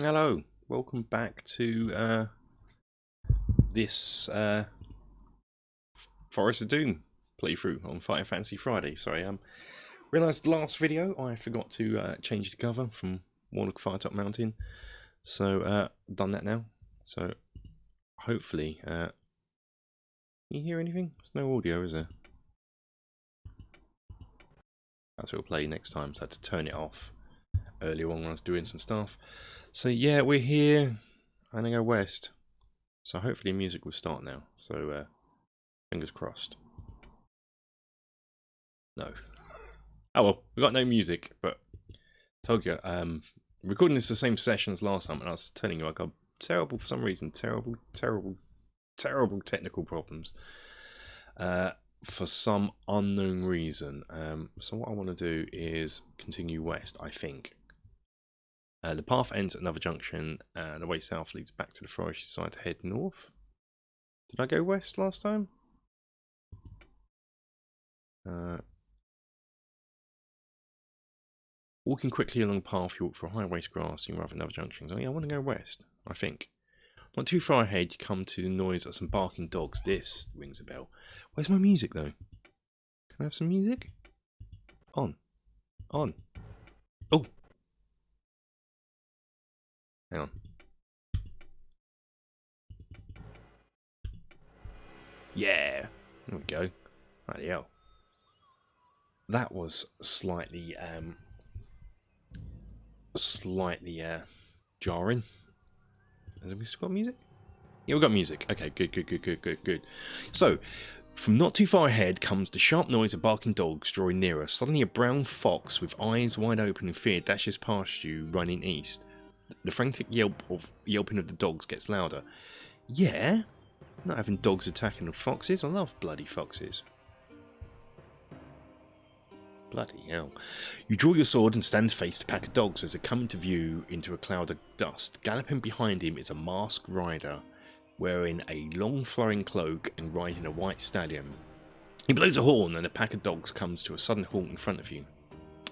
Hello, welcome back to this Forest of Doom playthrough on Fighting Fantasy Friday. Sorry, realised the last video I forgot to change the cover from Warlock Firetop Mountain, so done that now. So hopefully, can you hear anything? There's no audio, is there? That's what we'll play next time, so I had to turn it off earlier on when I was doing some stuff. So yeah, we're here. I'm gonna go west. So hopefully music will start now. So fingers crossed. No. Oh well, we got no music, but told you, recording this the same session as last time, and I was telling you I got terrible, for some reason, terrible technical problems. For some unknown reason. So what I want to do is continue west, I think. The path ends at another junction, and the way south leads back to the forest side to head north. Did I go west last time? Walking quickly along the path, you walk through high-waste grass and you arrive at another junction. So yeah, I want to go west, I think. Not too far ahead, you come to the noise of some barking dogs. This rings a bell. Where's my music, though? Can I have some music? On. On. Oh! Hang on. Yeah! There we go. Bloody hell. That was slightly, jarring. Have we still got music? Yeah, we've got music. Okay, good. So, from not too far ahead comes the sharp noise of barking dogs drawing nearer. Suddenly a brown fox with eyes wide open in fear dashes past you, running east. The frantic yelping of the dogs gets louder. Yeah? Not having dogs attacking the foxes. I love bloody foxes. Bloody hell. You draw your sword and stand to face the pack of dogs as they come into view into a cloud of dust. Galloping behind him is a masked rider, wearing a long flowing cloak and riding a white stallion. He blows a horn and a pack of dogs comes to a sudden halt in front of you.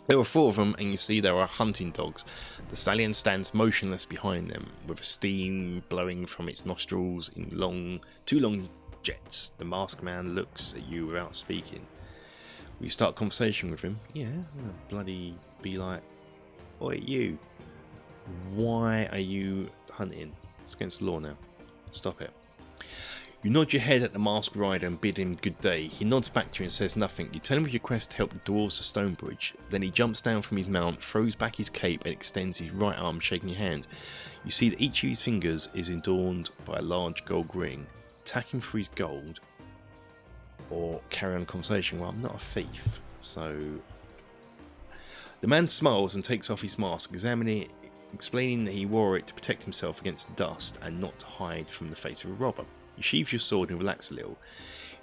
There are 4 of them, and you see there are hunting dogs. The stallion stands motionless behind them, with steam blowing from its nostrils in two long jets. The masked man looks at you without speaking. We start a conversation with him. Yeah, bloody be like, oi you, why are you hunting? It's against the law now. Stop it. You nod your head at the masked rider and bid him good day. He nods back to you and says nothing. You tell him of your quest to help the dwarves to Stonebridge. Then he jumps down from his mount, throws back his cape and extends his right arm, shaking your hand. You see that each of his fingers is adorned by a large gold ring. Attack him for his gold, or carry on a conversation. Well, I'm not a thief, so... The man smiles and takes off his mask, examining it, explaining that he wore it to protect himself against the dust and not to hide from the face of a robber. You sheathe your sword and relax a little.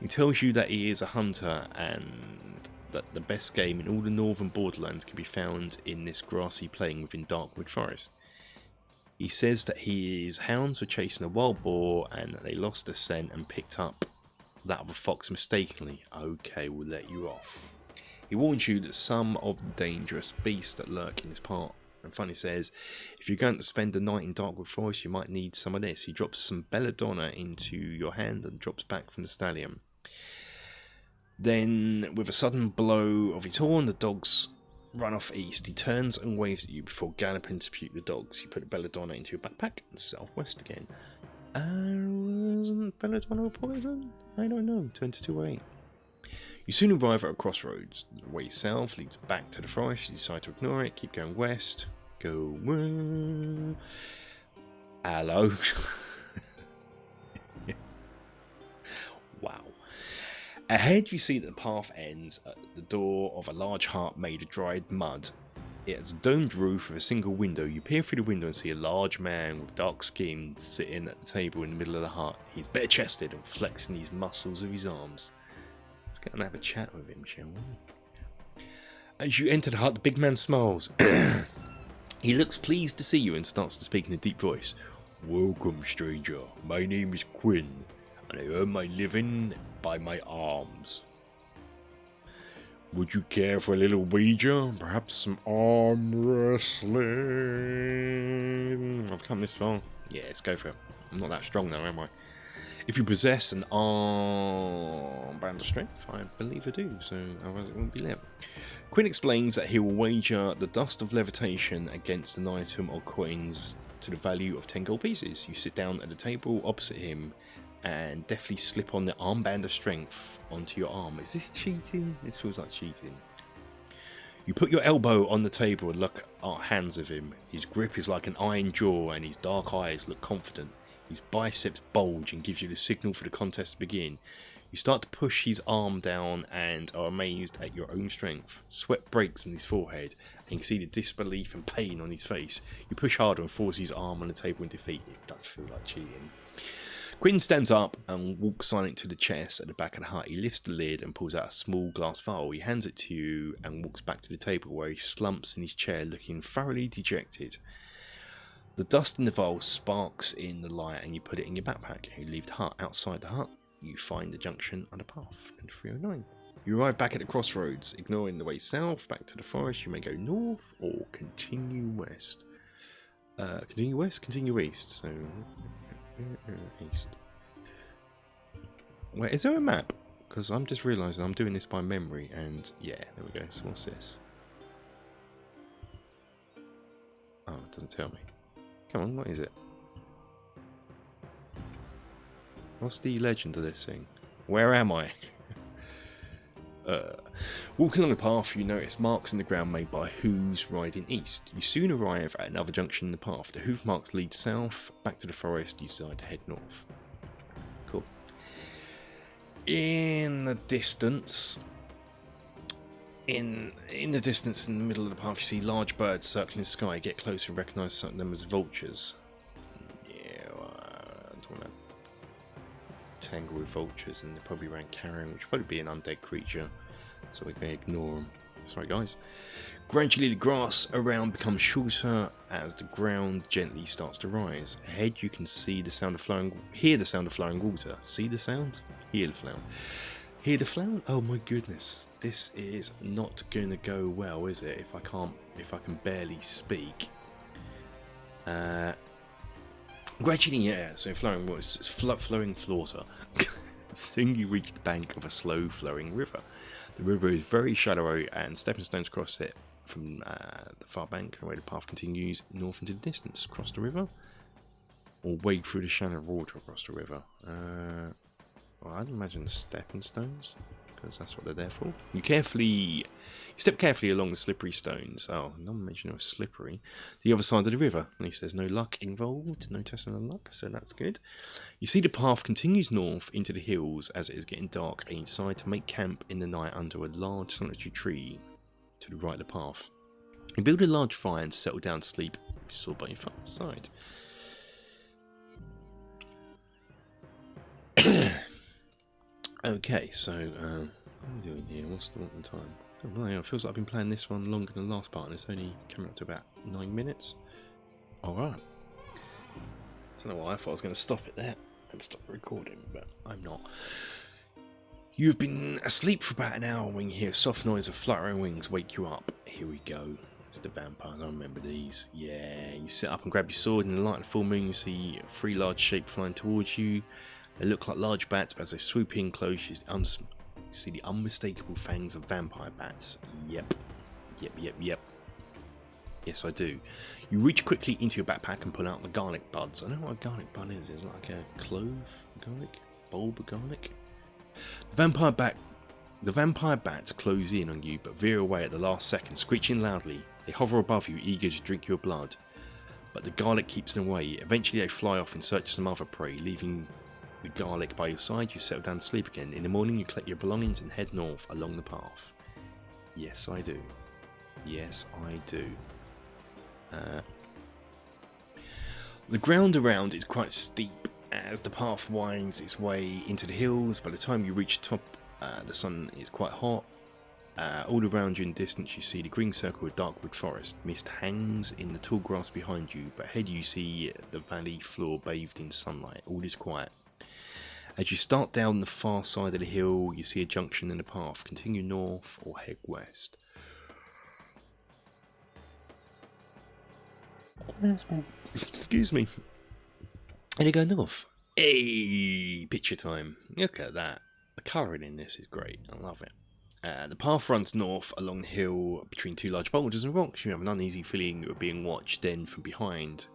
He tells you that he is a hunter and that the best game in all the northern borderlands can be found in this grassy plain within Darkwood Forest. He says that his hounds were chasing a wild boar and that they lost their scent and picked up that of a fox mistakenly. Okay, we'll let you off. He warns you that some of the dangerous beasts that lurk in this part. And finally says, if you're going to spend the night in Darkwood Forest, you might need some of this. He drops some belladonna into your hand and drops back from the stallion. Then, with a sudden blow of his horn, the dogs run off east. He turns and waves at you before galloping to puke the dogs. You put the belladonna into your backpack and southwest again. Wasn't belladonna poison? I don't know. Turn to 208. You soon arrive at a crossroads. The way south leads back to the forest. You decide to ignore it. Keep going west. Go. Hello. Wow. Ahead you see that the path ends at the door of a large hut made of dried mud. It has a domed roof with a single window. You peer through the window and see a large man with dark skin sitting at the table in the middle of the hut. He's bare-chested and flexing his muscles of his arms. Let's go and have a chat with him, shall we? As you enter the hut, the big man smiles. He looks pleased to see you and starts to speak in a deep voice. Welcome, stranger. My name is Quinn, and I earn my living by my arms. Would you care for a little wager? Perhaps some arm wrestling? I've come this far. Yeah, let's go for it. I'm not that strong though, am I? If you possess an arm band of strength, I believe I do, so otherwise it won't be lit. Quinn explains that he will wager the dust of levitation against an item or coins to the value of 10 gold pieces. You sit down at the table opposite him and deftly slip on the armband of strength onto your arm. Is this cheating? This feels like cheating. You put your elbow on the table and look at hands of him. His grip is like an iron jaw and his dark eyes look confident. His biceps bulge and gives you the signal for the contest to begin. You start to push his arm down and are amazed at your own strength. Sweat breaks from his forehead and you can see the disbelief and pain on his face. You push harder and force his arm on the table in defeat. It does feel like cheating. Quinn stands up and walks silent to the chest at the back of the hut. He lifts the lid and pulls out a small glass vial. He hands it to you and walks back to the table where he slumps in his chair looking thoroughly dejected. The dust in the vial sparks in the light and you put it in your backpack. You leave the hut. Outside the hut, you find the junction on the path in 309. You arrive back at the crossroads. Ignoring the way south, back to the forest, you may go north or continue west. Continue west? Continue east. So, east. Wait, is there a map? Because I'm just realising I'm doing this by memory and yeah, there we go. So what's this? Oh, it doesn't tell me. Come on, what is it? What's the legend of this thing? Where am I? Walking along the path, you notice marks in the ground made by hooves riding east. You soon arrive at another junction in the path. The hoof marks lead south, back to the forest, you decide to head north. Cool. In the distance, in the distance, in the middle of the path, you see large birds circling the sky. Get closer and recognise some of them as vultures. Yeah, I don't want to tangle with vultures, and they're probably around carrion, which would probably be an undead creature, so we can ignore them. Sorry, guys. Gradually, the grass around becomes shorter as the ground gently starts to rise. Ahead, you can hear the sound of flowing water. See the sound? Hear the sound. Hear the flound? Oh my goodness, this is not going to go well, is it? If I can barely speak. Gradually, yeah. So flowing water, it's flowing water. Soon you reach the bank of a slow flowing river. The river is very shallow and stepping stones cross it from the far bank, where the path continues north into the distance. Cross the river, or wade through the shallow water across the river. Well, I'd imagine the stepping stones, because that's what they're there for. You step carefully along the slippery stones. Oh, no one mentioned it was slippery. The other side of the river. At least there's no luck involved, no testing of luck, so that's good. You see the path continues north into the hills as it is getting dark, and you decide to make camp in the night under a large solitary tree to the right of the path. You build a large fire and settle down to sleep, if you saw by your side. Okay, so what am I doing here? What's the time? Oh, no, it feels like I've been playing this one longer than the last part, and it's only coming up to about 9 minutes. Alright. Don't know why I thought I was going to stop it there and stop recording, but I'm not. You've been asleep for about an hour when you hear a soft noise of fluttering wings wake you up. Here we go. It's the vampires, I remember these. Yeah, you sit up and grab your sword. In the light of the full moon, you see 3 large shapes flying towards you. They look like large bats, but as they swoop in close, you see the unmistakable fangs of vampire bats. Yep. Yes, I do. You reach quickly into your backpack and pull out the garlic buds. I don't know what a garlic bud is. It's like a clove garlic? Bulb of garlic? The vampire bats close in on you, but veer away at the last second, screeching loudly. They hover above you, eager to drink your blood. But the garlic keeps them away. Eventually they fly off in search of some other prey, leaving the garlic by your side. You settle down to sleep again. In the morning, you collect your belongings and head north along the path. Yes, I do. Yes, I do. The ground around is quite steep as the path winds its way into the hills. By the time you reach the top, the sun is quite hot. All around you in the distance, you see the green circle of dark wood forest. Mist hangs in the tall grass behind you, but ahead you see the valley floor bathed in sunlight. All is quiet. As you start down the far side of the hill, you see a junction in the path. Continue north or head west. Excuse me. And you go north. Hey, picture time. Look at that. The colouring in this is great. I love it. The path runs north along the hill between two large boulders and rocks. You have an uneasy feeling you are being watched. Then from behind,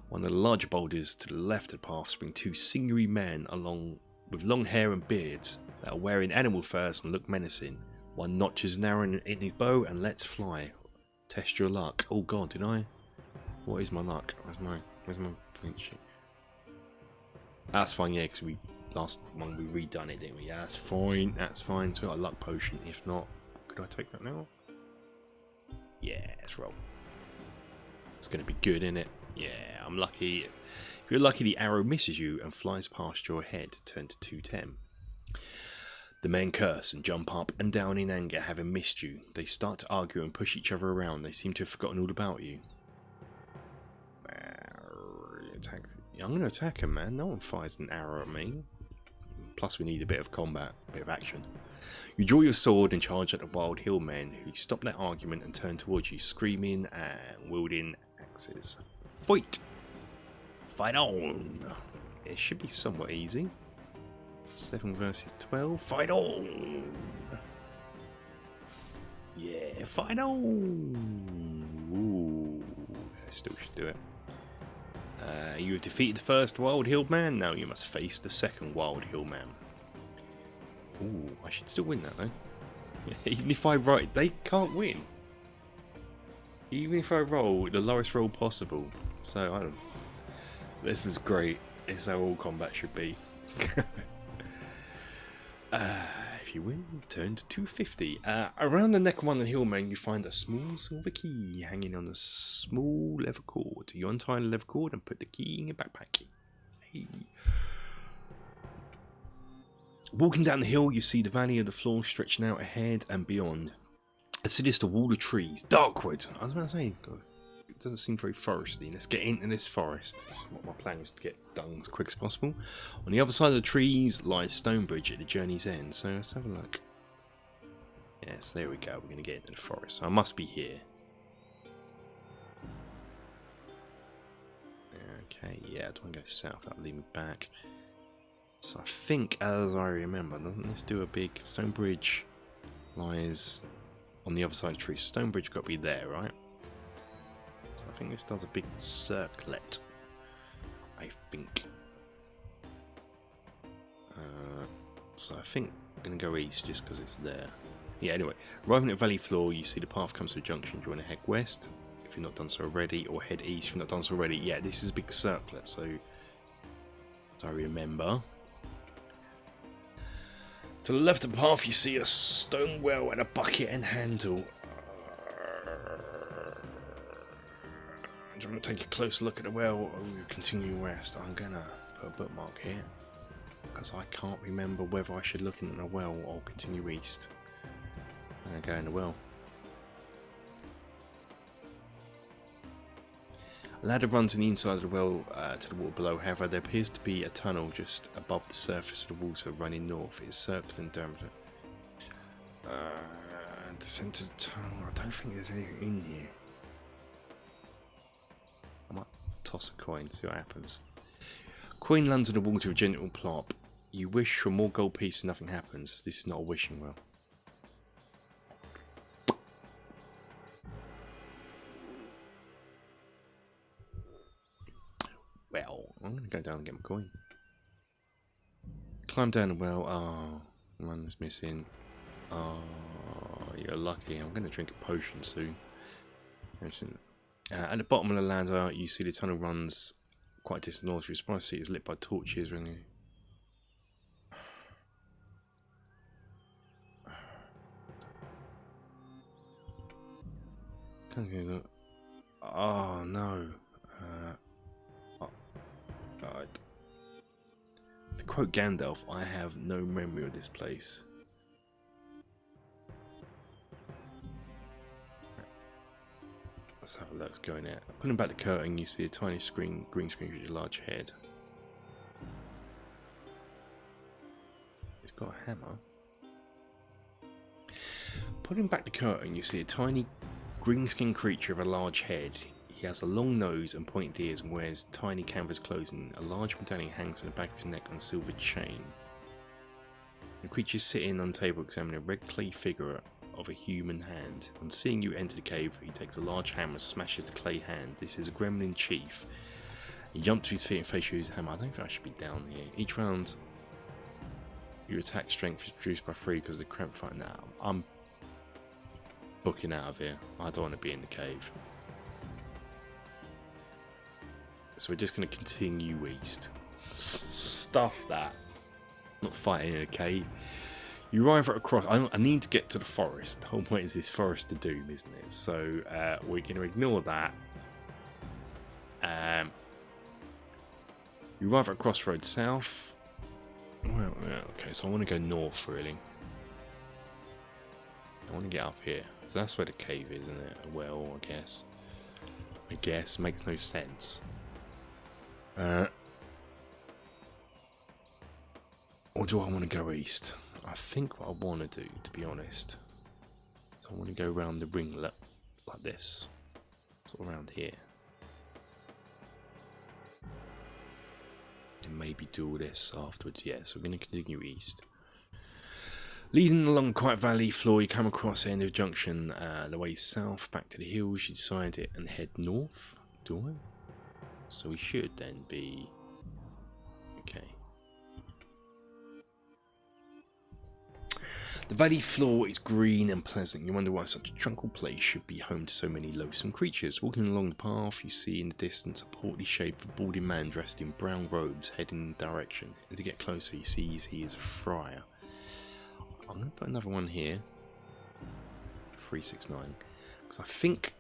one of the larger boulders to the left of the path spring two sinewy men along with long hair and beards that are wearing animal furs and look menacing. One notches an arrow in his bow and lets fly. Test your luck. Oh god, did I? What is my luck? Where's my friendship? That's fine, yeah, because last one we redone it, didn't we? Yeah, that's fine. That's fine. So we got a luck potion. If not, could I take that now? Yeah, let's roll. It's going to be good, isn't it? Yeah, I'm lucky. If you're lucky, the arrow misses you and flies past your head. Turn to 210. The men curse and jump up and down in anger, having missed you. They start to argue and push each other around. They seem to have forgotten all about you. Attack. I'm going to attack him, man. No one fires an arrow at me. Plus, we need a bit of combat, a bit of action. You draw your sword and charge at the wild hill men, who stop their argument and turn towards you, screaming and wielding axes. Fight! Fight on! It should be somewhat easy. 7 versus 12. Fight on! Yeah, fight on! Ooh, I still should do it. You have defeated the first wild hill man. Now you must face the second wild hill man. Ooh, I should still win that though. Even if I roll, they can't win. Even if I roll the lowest roll possible. So I don't. This is great. This is how all combat should be. If you win, turn to 250. Around the neck of one of the hillmen, you find a small silver key hanging on a small leather cord. You untie the leather cord and put the key in your backpack. Hey. Walking down the hill, you see the valley of the floor stretching out ahead and beyond. A sinister wall of trees. Darkwood. I was about to say, it doesn't seem very foresty. Let's get into this forest. What my plan is to get done as quick as possible. On the other side of the trees lies Stonebridge at the journey's end. So let's have a look. Yes, there we go. We're going to get into the forest. So I must be here. Okay, yeah, I don't want to go south. That'll lead me back. So I think, as I remember, doesn't this do a big Stonebridge lies on the other side of the trees? Stonebridge got to be there, right? I think this does a big circlet. I think. So I think I'm going to go east just because it's there. Yeah, anyway. Arriving at Valley Floor, you see the path comes to a junction. Do you want to head west if you've not done so already? Or head east if you've not done so already? Yeah, this is a big circlet, so I remember. To the left of the path, you see a stone well and a bucket and handle. Do you want to take a close look at the well or continue west? I'm going to put a bookmark here because I can't remember whether I should look in the well or continue east. I'm going to go in the well. A ladder runs on the inside of the well to the water below. However, there appears to be a tunnel just above the surface of the water running north. It is circling down. Descent to the tunnel. I don't think there's anything in here. I might toss a coin, see what happens. Coin lands in the water with a gentle plop. You wish for more gold pieces, nothing happens. This is not a wishing well. Well, I'm going to go down and get my coin. Climb down the well. Oh, one is missing. Oh, you're lucky. I'm going to drink a potion soon. At the bottom of the ladder, you see the tunnel runs quite a distance north. You're surprised to see it's lit by torches. Really. Oh no. God. To quote Gandalf, I have no memory of this place. Let's have a look. Let's go in there. Pulling back the curtain, you see a tiny green screen with a large head. got a hammer. Pulling back the curtain, you see a tiny green-skinned creature with a large head. He has a long nose and pointed ears and wears tiny canvas clothing. A large medallion hangs from the back of his neck on a silver chain. The creature is sitting on the table examining a red clay figure of a human hand. On seeing you enter the cave, he takes a large hammer and smashes the clay hand. This is a gremlin chief. He jumps to his feet and faces you with his hammer. I don't think I should be down here. Each round, your attack strength is reduced by 3 because of the cramp fight. Now, I'm booking out of here. I don't want to be in the cave. So we're just going to continue east. Stuff that. Not fighting in a cave. You arrive at a cross. I need to get to the forest. The whole point is this forest of doom, isn't it? So we're going to ignore that. You arrive at a crossroads south. Well, okay, so I want to go north, really. I want to get up here. So that's where the cave is, isn't it? Well, I guess. Makes no sense. Or do I want to go east? I think what I want to do, to be honest, is I want to go around the ringlet like this. Sort of around here. And maybe do all this afterwards. Yeah, so we're going to continue east. Leading along quite valley floor, you come across the end of the junction. The way south, back to the hills, you decide it and head north. Do I? So we should then be... Okay. The valley floor is green and pleasant. You wonder why such a tranquil place should be home to so many loathsome creatures. Walking along the path, you see in the distance a portly shape of a balding man dressed in brown robes heading in the direction. As you get closer, you see he is a friar. I'm going to put another one here. 369. Because I think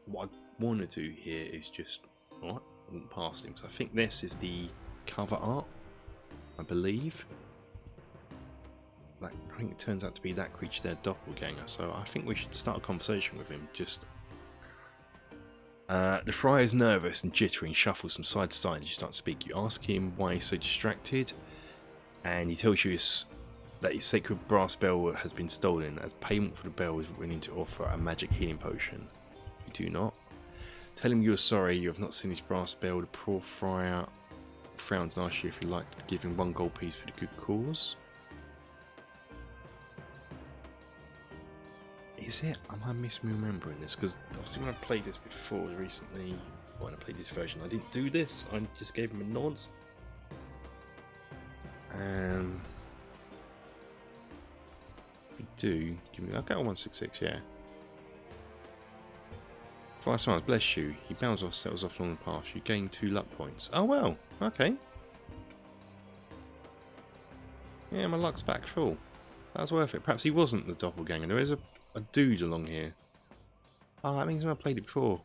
what I want to do here is just... What? Walk past him. So I think this is the cover art, I believe. I think it turns out to be that creature there, doppelganger. So I think we should start a conversation with him. Just the friar is nervous and jittery and shuffles from side to side as you start to speak. You ask him why he's so distracted, and he tells you that his sacred brass bell has been stolen. As payment for the bell, is willing to offer a magic healing potion. You do not. Tell him you are sorry you have not seen his brass bell. The poor friar frowns and asks you if you'd like to give him 1 gold piece for the good cause. Is it? Am I misremembering this? Because obviously when I played this before recently, when I played this version, I didn't do this. I just gave him a nod. We do. Give me. I'll go on 166. Yeah. Friar smiles, bless you. He bounds off, settles off along the path. You gain 2 luck points. Oh well. Okay. Yeah, my luck's back full. That was worth it. Perhaps he wasn't the doppelganger. There is a dude along here. Oh, that means when I played it before.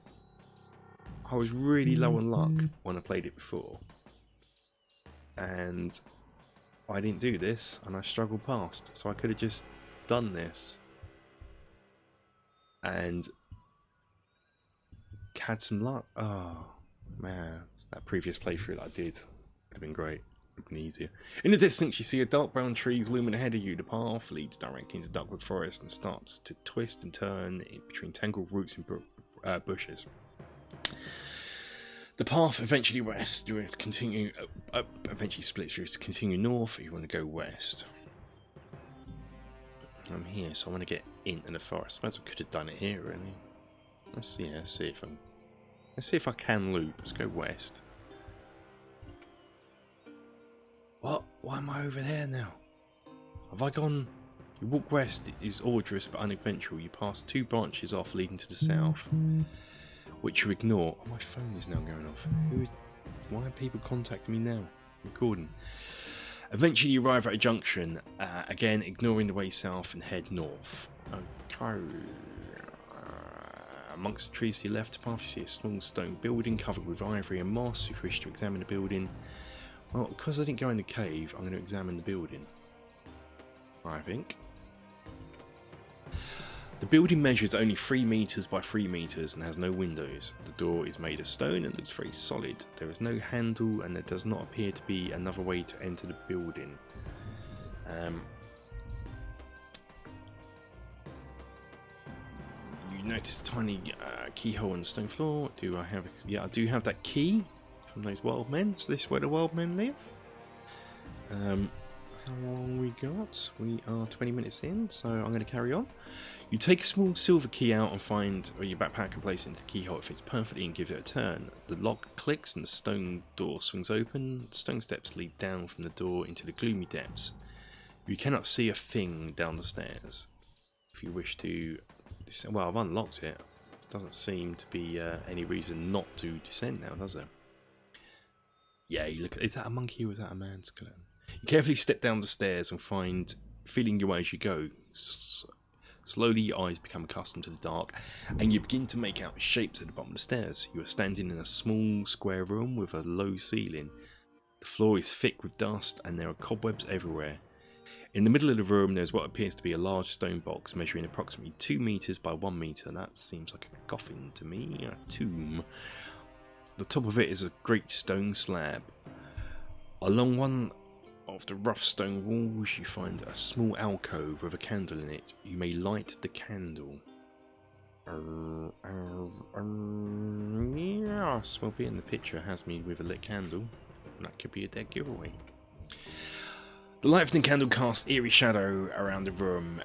I was really low on luck when I played it before. And I didn't do this, and I struggled past. So I could have just done this. And had some luck. Oh, man. That previous playthrough that I did would have been great. Would have been easier. In the distance, you see a dark brown tree looming ahead of you. The path leads directly into darkwood forest and starts to twist and turn in between tangled roots and bushes. The path eventually west. You continue eventually splits. You continue north. Or you want to go west. I'm here, so I want to get into the forest. I suppose I could have done it here, really. Let's see if I can loop. Let's go west. What? Why am I over there now? Have I gone? You walk west is arduous but uneventful. You pass 2 branches off leading to the south, which you ignore. Oh, my phone is now going off. Why are people contacting me now? Recording. Eventually you arrive at a junction. Again, ignoring the way south and head north. Okay. Amongst the trees to your left path, you see a small stone building covered with ivory and moss. If you wish to examine the building, well, because I didn't go in the cave, I'm going to examine the building. I think. The building measures only 3 meters by 3 meters and has no windows. The door is made of stone and looks very solid. There is no handle and there does not appear to be another way to enter the building. You notice a tiny keyhole in the stone floor. Do I have? Yeah, I do have that key from those wild men. So this is where the wild men live. How long we got? We are 20 minutes in, so I'm going to carry on. You take a small silver key out and find your backpack and place it into the keyhole. It fits perfectly and give it a turn. The lock clicks and the stone door swings open. Stone steps lead down from the door into the gloomy depths. You cannot see a thing down the stairs. If you wish to descend, well, I've unlocked it. There doesn't seem to be any reason not to descend now, does there? Yeah, you look. Is that a monkey or is that a man skeleton? You carefully step down the stairs and find, feeling your way as you go. Slowly your eyes become accustomed to the dark and you begin to make out shapes at the bottom of the stairs. You are standing in a small square room with a low ceiling. The floor is thick with dust and there are cobwebs everywhere. In the middle of the room there's what appears to be a large stone box measuring approximately 2 meters by 1 meter. That seems like a coffin to me, a tomb. The top of it is a great stone slab. Along one of the rough stone walls you find a small alcove with a candle in it. You may light the candle. Yes, well, being the picture has me with a lit candle. That could be a dead giveaway. The light from the candle casts eerie shadow around the room.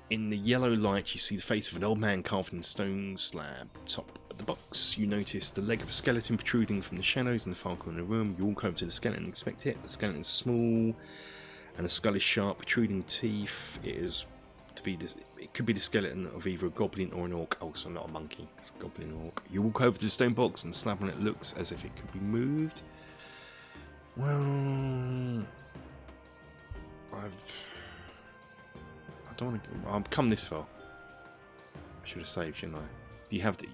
In the yellow light you see the face of an old man carved in a stone slab. Top of the box you notice the leg of a skeleton protruding from the shadows in the far corner of the room. You walk over to the skeleton and inspect it. The skeleton is small and the skull is sharp, protruding teeth. It could be the skeleton of either a goblin or an orc. Oh, so not a monkey. It's a goblin or orc. You walk over to the stone box and the slab on it looks as if it could be moved. Well, I don't want to. I've come this far. I should have saved, shouldn't I? Do you have to?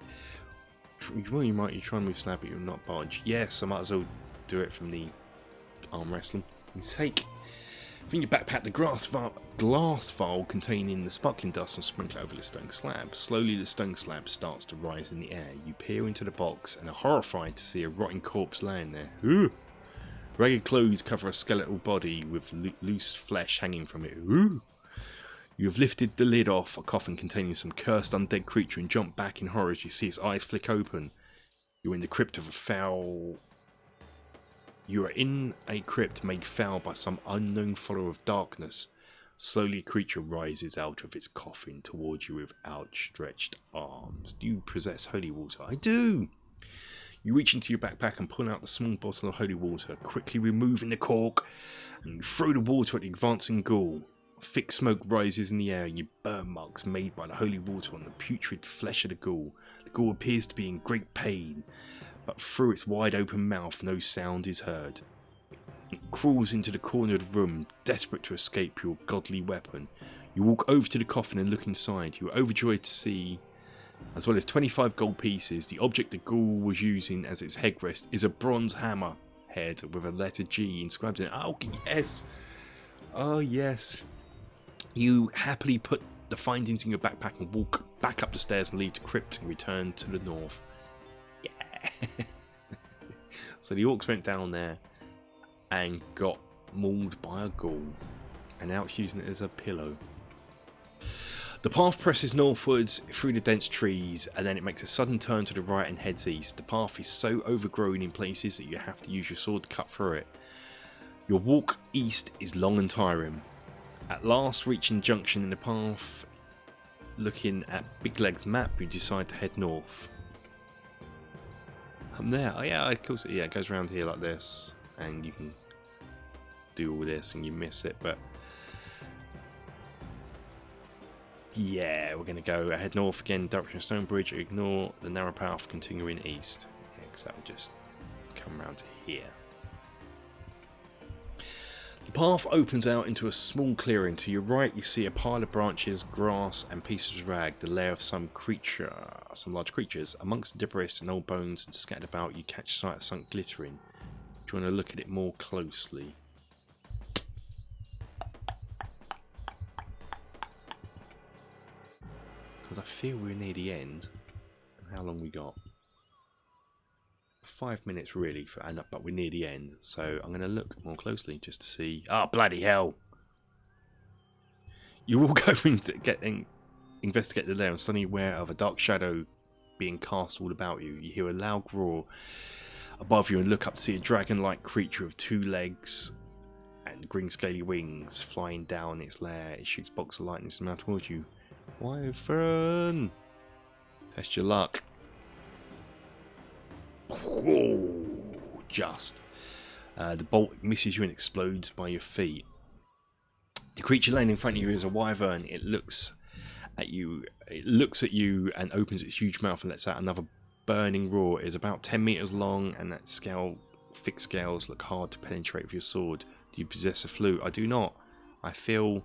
Well, you might. You try and move slab, but you'll not budge. Yes, I might as well do it from the arm wrestling. You take from your backpack the glass vial containing the sparkling dust and sprinkle it over the stone slab. Slowly, the stone slab starts to rise in the air. You peer into the box and are horrified to see a rotting corpse laying there. Ooh. Ragged clothes cover a skeletal body with loose flesh hanging from it. Ooh. You have lifted the lid off a coffin containing some cursed undead creature and jump back in horror as you see its eyes flick open. You are in the crypt of a foul. You are in a crypt made foul by some unknown follower of darkness. Slowly a creature rises out of its coffin towards you with outstretched arms. Do you possess holy water? I do! You reach into your backpack and pull out the small bottle of holy water, quickly removing the cork, and you throw the water at the advancing ghoul. Thick smoke rises in the air and you burn marks made by the holy water on the putrid flesh of the ghoul. The ghoul appears to be in great pain, but through its wide open mouth no sound is heard. It crawls into the corner of the room, desperate to escape your godly weapon. You walk over to the coffin and look inside. You are overjoyed to see, as well as 25 gold pieces, the object the ghoul was using as its headrest is a bronze hammer head with a letter G inscribed in it. Oh yes! Oh yes! You happily put the findings in your backpack and walk back up the stairs and leave the crypt and return to the north. Yeah! So the orcs went down there and got mauled by a ghoul, and now it's using it as a pillow. The path presses northwards through the dense trees and then it makes a sudden turn to the right and heads east. The path is so overgrown in places that you have to use your sword to cut through it. Your walk east is long and tiring. At last, reaching junction in the path, looking at Big Leg's map, you decide to head north. I'm there. Oh yeah, of course. Yeah, it goes around here like this, and you can do all this, and you miss it. But yeah, we're gonna go head north again, direction of Stonebridge. Ignore the narrow path, continuing east. Yeah, because that will just come around to here. The path opens out into a small clearing. To your right you see a pile of branches, grass and pieces of rag, the lair of some large creatures. Amongst the debris and old bones and scattered about you catch sight of something glittering. Do you want to look at it more closely? Because I feel we're near the end. How long we got? 5 minutes really, but we're near the end, so I'm going to look more closely just to see. Ah, bloody hell! You walk over and investigate the lair and suddenly aware of a dark shadow being cast all about you. You hear a loud roar above you and look up to see a dragon-like creature with 2 legs and green scaly wings flying down its lair. It shoots bolts of lightning from out towards you. Wyvern! Test your luck. Whoa, just. The bolt misses you and explodes by your feet. The creature laying in front of you is a wyvern. It looks at you and opens its huge mouth and lets out another burning roar. It is about 10 meters long, and that thick scales look hard to penetrate with your sword. Do you possess a flute? I do not. I feel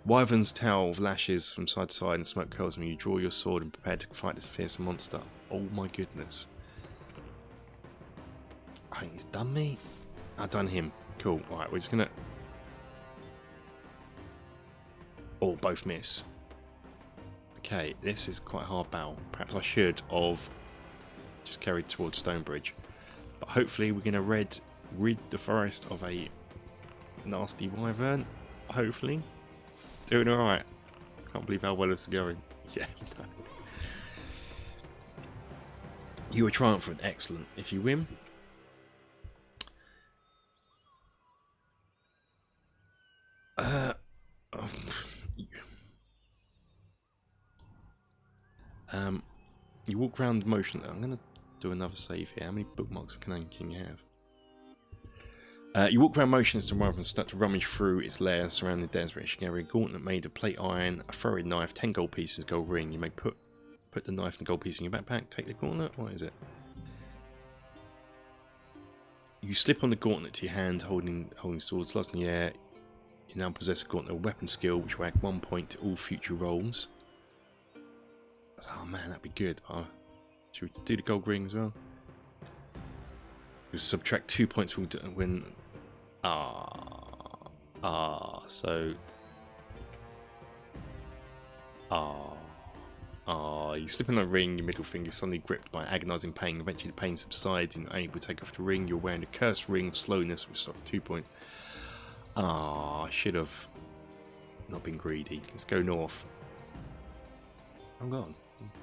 wyvern's tail lashes from side to side and smoke curls when you draw your sword and prepare to fight this fearsome monster. Oh my goodness. I think he's done me. I've done him. Cool. Alright, we're just gonna... Oh, both miss. Okay, this is quite a hard battle. Perhaps I should have just carried towards Stonebridge. But hopefully we're going to rid the forest of a nasty wyvern. Hopefully. Doing alright. Can't believe how well it's going. Yeah, I'm done. You are triumphant. Excellent. If you win... you walk around motion. I'm going to do another save here. How many bookmarks can you have? You walk around motionless to Wyvern and start to rummage through its lair surrounding the desert. You carry a gauntlet made of plate iron, a throwing knife, 10 gold pieces, gold ring. You may put the knife and gold piece in your backpack. Take the gauntlet. What is it? You slip on the gauntlet to your hand, holding swords, slots in the air. You now possess a gauntlet of weapon skill, which will add 1 point to all future rolls. Oh man, that'd be good. Should we do the gold ring as well? You'll subtract 2 points when... you slip on the ring, your middle finger is suddenly gripped by agonising pain. Eventually the pain subsides and you're able to take off the ring. You're wearing a cursed ring of slowness, which is 2 points. I should have not been greedy. Let's go north. I'm gone.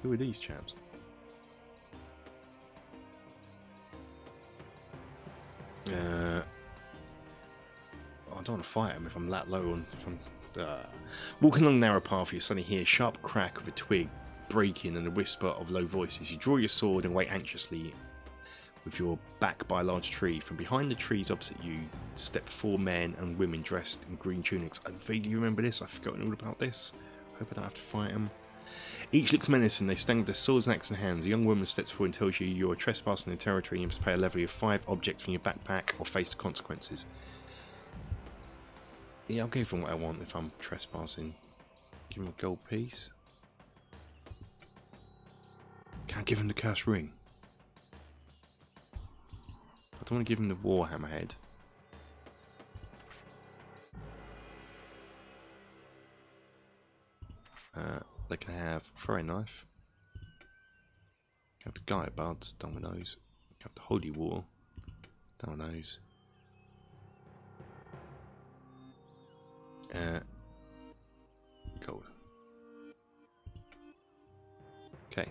Who are these chaps? I don't want to fight them if I'm that low on. Walking along the narrow path, you suddenly hear a sharp crack of a twig breaking and a whisper of low voices. You draw your sword and wait anxiously with your back by a large tree. From behind the trees opposite you step 4 men and women dressed in green tunics. I vaguely remember this. I've forgotten all about this. I hope I don't have to fight them. Each looks menacing. They stand with their swords and axes in hands. A young woman steps forward and tells you you are trespassing their territory and you must pay a levy of 5 objects from your backpack or face the consequences. Yeah, I'll give them what I want if I'm trespassing. Give them a gold piece. Can I give him the cursed ring? I don't want to give him the warhammer head. They can have a throwing knife. You have the guy buds, done with those. You have the holy war, done with those. Gold. Okay.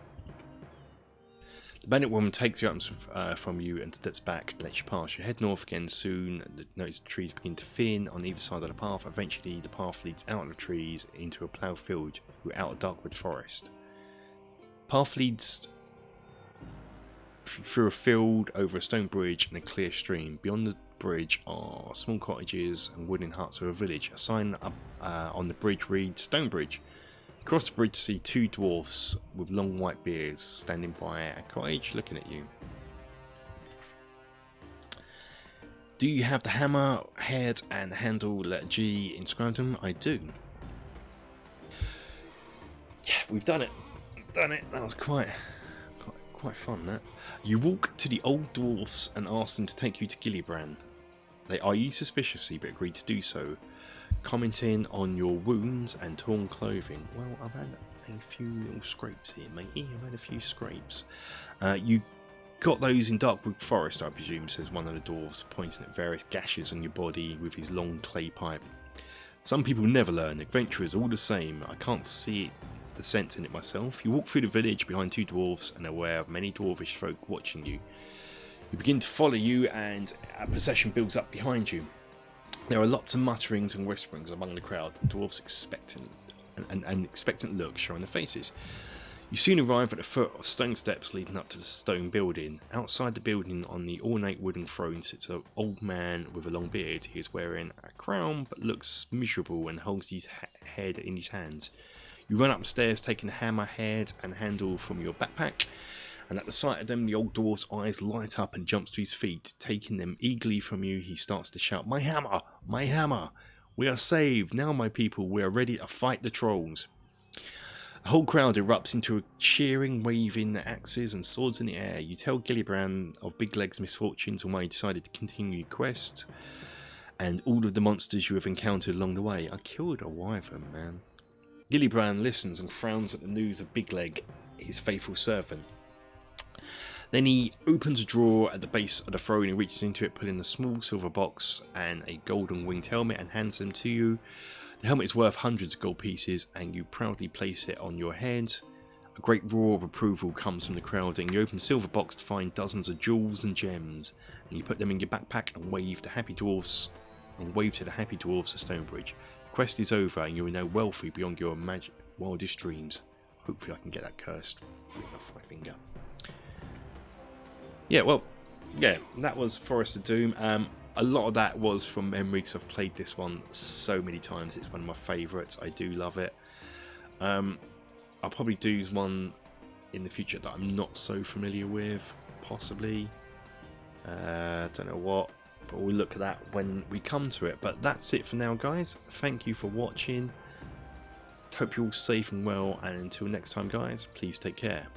The bandit woman takes your items from you and steps back and lets you pass. You head north again soon. Notice the trees begin to thin on either side of the path. Eventually, the path leads out of the trees into a ploughed field without a darkwood forest. Path leads through a field, over a stone bridge and a clear stream. Beyond the bridge are small cottages and wooden huts with a village. A sign up on the bridge reads Stonebridge. Across the bridge to see 2 dwarfs with long white beards standing by a cottage looking at you. Do you have the hammer, head and handle letter G inscribed on them? I do. Yeah, we've done it. Done it. That was quite fun, that. You walk to the old dwarfs and ask them to take you to Gillibrand. They eye you suspiciously but agree to do so, commenting on your wounds and torn clothing. Well, I've had a few little scrapes here, matey. I've had a few scrapes. You Got those in Darkwood Forest, I presume, says one of the dwarves, pointing at various gashes on your body with his long clay pipe. Some people never learn. Adventurers all the same. I can't see the sense in it myself. You walk through the village behind two dwarves and aware of many dwarvish folk watching you. You begin to follow you and a procession builds up behind you. There are lots of mutterings and whisperings among the crowd, and dwarves expectant looks show on their faces. You soon arrive at the foot of stone steps leading up to the stone building. Outside the building on the ornate wooden throne sits an old man with a long beard. He is wearing a crown but looks miserable and holds his head in his hands. You run upstairs taking the hammer head and handle from your backpack, and at the sight of them the old dwarf's eyes light up and jumps to his feet. Taking them eagerly from you, he starts to shout, "My hammer! My hammer! We are saved! Now, my people, we are ready to fight the trolls!" The whole crowd erupts into a cheering, waving axes and swords in the air. You tell Gillibrand of Big Leg's misfortunes and why he decided to continue the quest, and all of the monsters you have encountered along the way. I killed a wyvern, man. Gillibrand listens and frowns at the news of Big Leg, his faithful servant. Then he opens a drawer at the base of the throne and reaches into it, pulling a small silver box and a golden winged helmet, and hands them to you. The helmet is worth hundreds of gold pieces, and you proudly place it on your head. A great roar of approval comes from the crowd, and you open the silver box to find dozens of jewels and gems. And you put them in your backpack and wave to the happy dwarfs of Stonebridge. The quest is over, and you are now wealthy beyond your wildest dreams. Hopefully, I can get that cursed off my finger. Yeah, well, yeah, that was Forest of Doom. A lot of that was from memory because I've played this one so many times. It's one of my favourites. I do love it. I'll probably do one in the future that I'm not so familiar with, possibly. Don't know what, but we'll look at that when we come to it. But that's it for now, guys. Thank you for watching. Hope you're all safe and well, and until next time, guys, please take care.